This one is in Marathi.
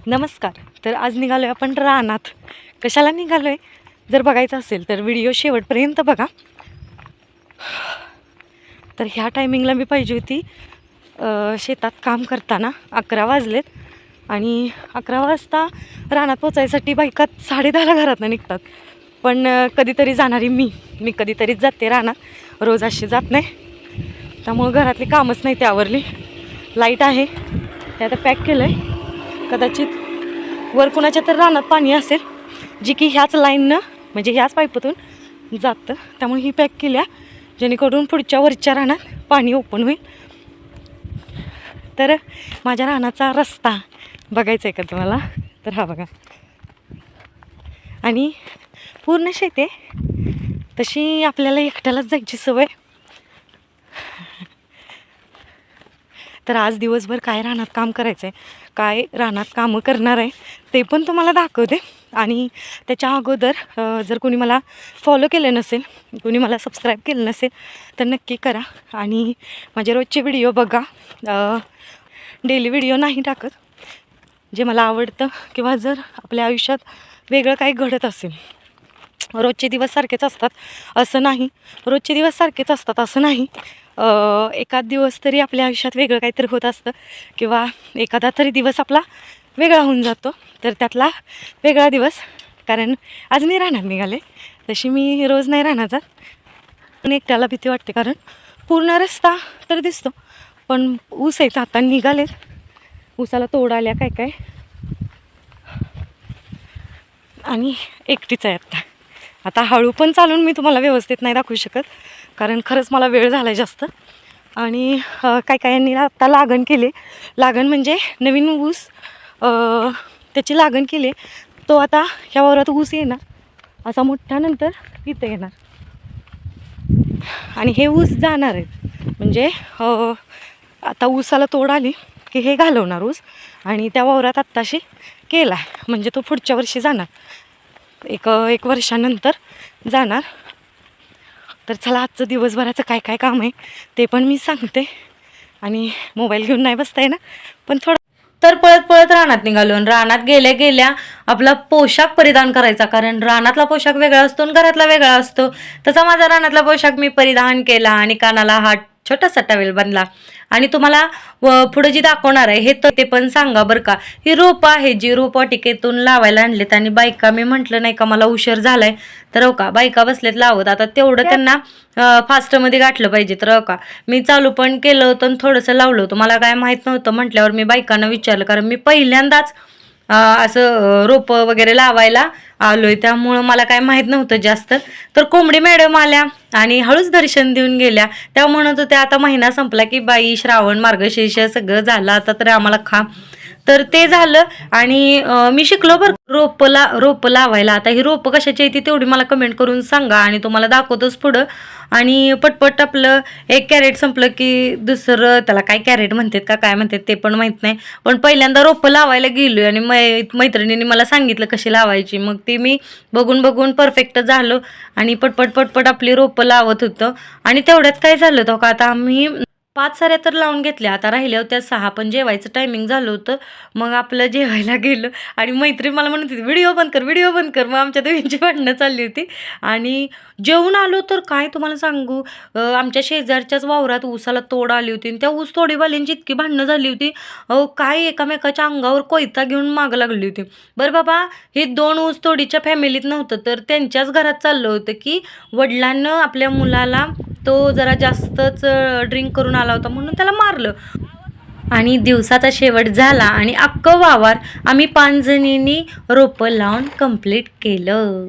नमस्कार. तर आज निघालो आहे आपण रानात. कशाला निघालो आहे जर बघायचं असेल तर व्हिडिओ शेवटपर्यंत बघा. तर ह्या टायमिंगला मी पाहिजे होती शेतात काम करताना. 11 वाजलेत आणि 11 वाजता रानात पोचायसाठी बायका 10:30ला घरातनं निघतात. पण कधीतरी जाणारी मी कधीतरीच जाते रानात, रोज अशी जात नाही. त्यामुळं घरातली कामच नाही ती आवरली. लाईट आहे ते आता पॅक केलं आहे. कदाचित वर कुणाच्या तर रानात पाणी असेल जी की ह्याच लाईननं म्हणजे ह्याच पाईपातून जातं. त्यामुळे ही पॅक केल्या जेणेकरून पुढच्या वरच्या रानात पाणी ओपन होईल. तर माझ्या रानाचा रस्ता बघायचा आहे का तुम्हाला? तर हा बघा. आणि पूर्ण शेत आहे. तशी आपल्याला एकट्यालाच जायची सवय. तर आज दिवसभर काय रानात काम करायचं आहे, काय रानात कामं करणार आहे ते पण तुम्हाला दाखवते. आणि त्याच्या अगोदर जर कोणी मला फॉलो केलं नसेल, कोणी मला सबस्क्राईब केलं नसेल तर नक्की करा. आणि माझे रोजचे व्हिडिओ बघा. डेली व्हिडिओ नाही टाकत. जे मला आवडतं किंवा जर आपल्या आयुष्यात वेगळं काही घडत असेल, रोजचे दिवस सारखेच असतात असं नाही, रोजचे दिवस सारखेच असतात असं नाही, एखाद दिवस तरी आपल्या आयुष्यात वेगळं काहीतरी होत असतं किंवा एखादा तरी दिवस आपला वेगळा होऊन जातो. तर त्यातला वेगळा दिवस, कारण आज मी रानात निघाले. तशी मी रोज नाही राहणार जात. पण एकट्याला भीती वाटते कारण पूर्ण रस्ता तर दिसतो पण ऊस आहेत. आता निघालेत, ऊसाला तोड आल्या काय काय. आणि एकटीच आहे आता हळू पण चालून मी तुम्हाला व्यवस्थित नाही दाखवू शकत कारण खरंच मला वेळ झाला आहे जास्त. आणि काय काय यांनी आत्ता लागण केले. लागण म्हणजे नवीन ऊस त्याची लागण केली. तो आता ह्या वावरात ऊस येणार असा मोठ्या नंतर इथं येणार आणि हे ऊस जाणार आहेत. म्हणजे आता ऊसाला तोड आली की हे घालवणार ऊस आणि त्या वावरात आत्ताशी केला आहे म्हणजे तो पुढच्या वर्षी जाणार, एक वर्षानंतर जाणार. तर चला आजचं दिवसभराचं काय काय काम आहे ते पण मी सांगते. आणि मोबाईल घेऊन नाही बसता ना पण थोडं. तर पळत पळत रानात निघालो. रानात गेल्या गेल्या आपला पोशाख परिधान करायचा कारण रानातला पोशाख वेगळा असतो आणि घरातला वेगळा असतो. तसा माझा रानातला पोशाख मी परिधान केला आणि कानाला हा छोटासा टॉवेल बांधला. आणि तुम्हाला पुढे जी दाखवणार आहे हे तर ते पण सांगा बरं का. ही रोपं आहे जी रोपवाटिकेतून लावायला आणलेत. आणि बायका मी म्हटलं नाही का मला उशीर झालाय तर हो का बायका बसलेत लावत. आता तेवढं त्यांना फास्टमध्ये गाठलं पाहिजे. तर हो का मी चालू पण केलं होतं आणि थोडंसं लावलं होतं. मला काय माहीत नव्हतं म्हटल्यावर मी बायकांना विचारलं कारण मी पहिल्यांदाच असं रोपं वगैरे लावायला आलोय त्यामुळं मला काय माहीत नव्हतं जास्त. तर कोंबडी मॅडम आल्या आणि हळूच दर्शन देऊन गेल्या. त्या म्हणत होत्या आता महिना संपला की बाई श्रावण मार्गशीर्ष सगळं झालं आता तर आम्हाला खा. तर ते झालं आणि मी शिकलो बरं रोपं लावायला. आता ही रोपं कशाची आहे ती तेवढी मला कमेंट करून सांगा आणि तुम्हाला दाखवतोच पुढं. आणि पटपट आपलं एक कॅरेट संपलं की दुसरं, त्याला काय कॅरेट म्हणतात का काय म्हणतात ते पण माहीत नाही. पण पहिल्यांदा रोपं लावायला गेलो आणि मैत्रिणींनी मला सांगितलं कशी लावायची. मग ती मी बघून बघून परफेक्ट झालो आणि पटपट आपली रोपं लावत होतं. आणि तेवढ्यात काय झालं होतं का आता आम्ही 5 साऱ्या तर लावून घेतल्या. आता राहिल्या होत्या 6 पण जेवायचं टायमिंग झालं होतं. मग आपलं जेवायला गेलं आणि मैत्रीण मला म्हणत होती व्हिडिओ बंद कर. मग आमच्या दोघींची भांडणं चालली होती. आणि जेवून आलो तर काय तुम्हाला सांगू, आमच्या शेजारच्याच वावरात ऊसाला तोड आली होती आणि त्या ऊस तोडीवाल्यांची इतकी भांडणं झाली होती. काय एकामेकाच्या अंगावर कोयता घेऊन मागं लागली होती. बरं बाबा हे 2 ऊस तोडीच्या फॅमिलीत नव्हतं तर त्यांच्याच घरात चाललं होतं की वडिलांनं आपल्या मुलाला तो जरा जास्तच ड्रिंक करून आला होता म्हणून त्याला मारलं. आणि दिवसाचा शेवट झाला आणि अख्खं वावर आम्ही 5 जणींनी रोपं लावून कंप्लीट केलं.